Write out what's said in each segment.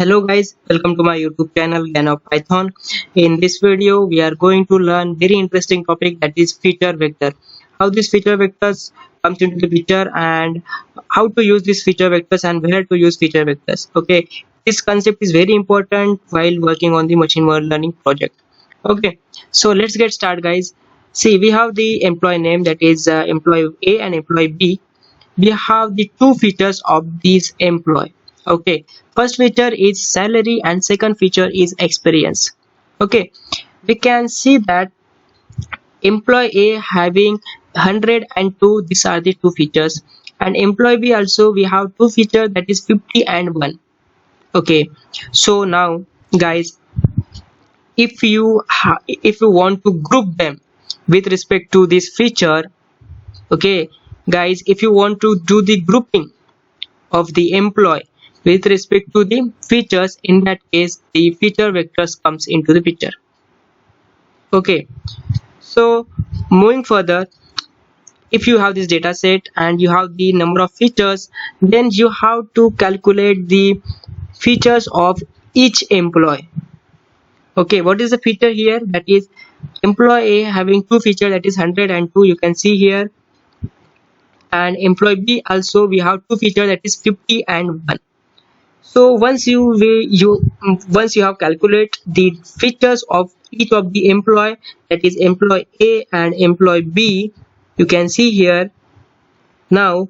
Hello guys, welcome to my YouTube channel Gyan of Python. In this video, we are going to learn very interesting topic, that is feature vector. How this feature vectors comes into the picture and how to use these feature vectors and where to use feature vectors. Okay, this concept is very important while working on the machine learning project. Okay, so let's get started, guys. See, we have the employee name, that is employee A and employee B. We have the two features of these employee. Okay, first feature is salary and second feature is experience. Okay, we can see that employee A having 100 and 2, these are the two features, and employee B also we have two features, that is 50 and 1. Okay, so now guys, if you want to group them with respect to this feature, okay guys, if you want to do the grouping of the employee with respect to the features, in that case the feature vectors comes into the picture. Okay, so moving further, if you have this data set and you have the number of features, then you have to calculate the features of each employee. Okay, what is the feature here? That is employee A having two features, that is 100 and 2, you can see here, and employee B also we have two features, that is 50 and 1. So once you have calculated the features of each of the employee, that is employee A and employee B, you can see here. Now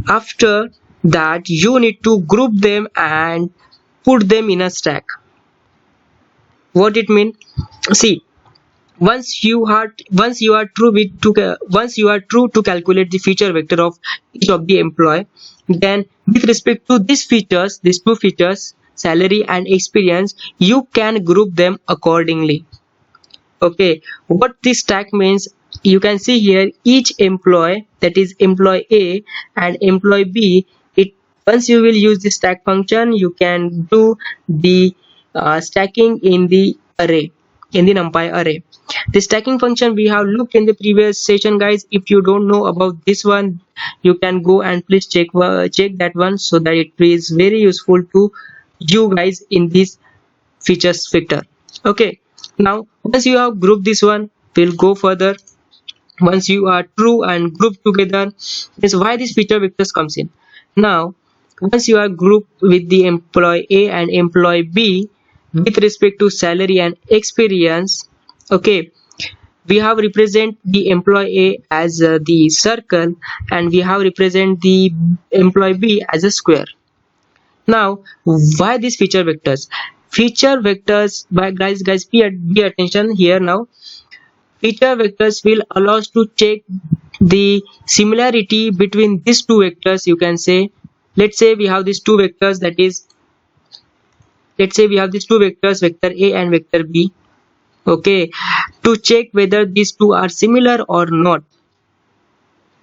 after that you need to group them and put them in a stack. What it means? See, once you are true to calculate the feature vector of each of the employee, then with respect to these features, these two features, salary and experience, you can group them accordingly. Okay, what this stack means, you can see here each employee, that is employee A and employee B, it once you will use the stack function, you can do the stacking in the array, in the numpy array. The stacking function we have looked in the previous session, guys. If you don't know about this one, you can go and please check that one, so that it is very useful to you guys in this features vector. Okay, now once you have grouped this one, we'll go further. Once you are true and grouped together, is why this feature vectors comes in. Now once you are grouped with the employee A and employee B with respect to salary and experience, okay, we have represent the employee A as the circle and we have represent the employee B as a square. Now why these feature vectors? Feature vectors, by guys pay attention here. Now feature vectors will allow us to check the similarity between these two vectors. You can say, let's say we have these two vectors, that is, let's say we have these two vectors, vector A and vector B. Okay, to check whether these two are similar or not,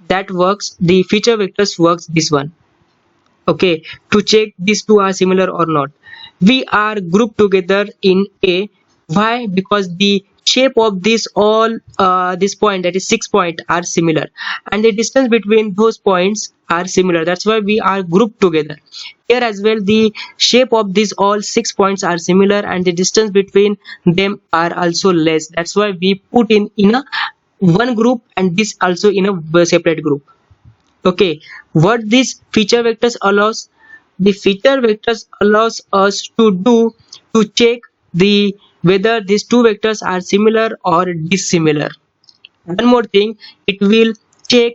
that works, the feature vectors works this one. Okay, to check these two are similar or not, we are grouped together in A. Why? Because the shape of this all this point, that is 6 point, are similar and the distance between those points are similar. That's why we are grouped together. Here as well, the shape of these all 6 points are similar and the distance between them are also less. That's why we put in a one group and this also in a separate group. Okay, what this feature vectors allows, the feature vectors allows us to do, to check the whether these two vectors are similar or dissimilar. One more thing, it will check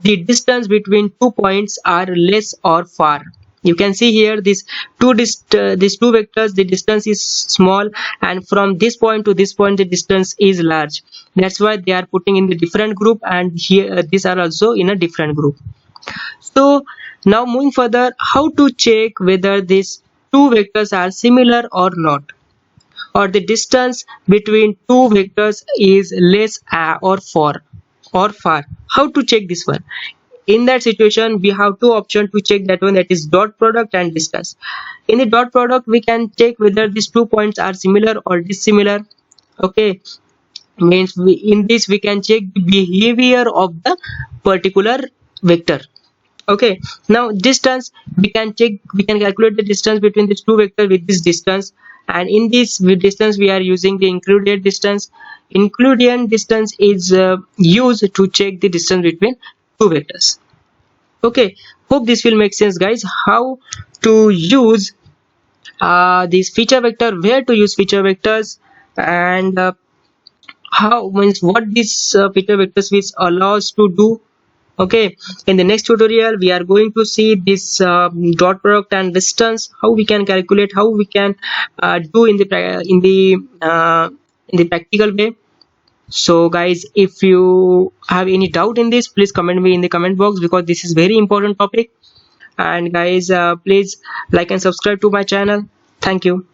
the distance between 2 points are less or far. You can see here these two vectors, the distance is small and from this point to this point the distance is large. That's why they are putting in the different group, and here these are also in a different group. So now moving further, how to check whether these two vectors are similar or not, or the distance between two vectors is less or far. How to check this one? In that situation, we have two options to check that one, that is dot product and distance. In the dot product, we can check whether these 2 points are similar or dissimilar. Okay, means in this we can check the behavior of the particular vector. Okay, now distance, we can calculate the distance between these two vectors with this distance, and in this with distance we are using the included distance. Included distance is used to check the distance between two vectors. Okay, hope this will make sense, guys. How to use this feature vector, where to use feature vectors, and how means what this feature vectors which allows to do. Okay, in the next tutorial we are going to see this dot product and distance, how we can calculate, how we can do in the in the practical way. So guys, if you have any doubt in this, please comment me in the comment box, because this is very important topic. And guys, please like and subscribe to my channel. Thank you.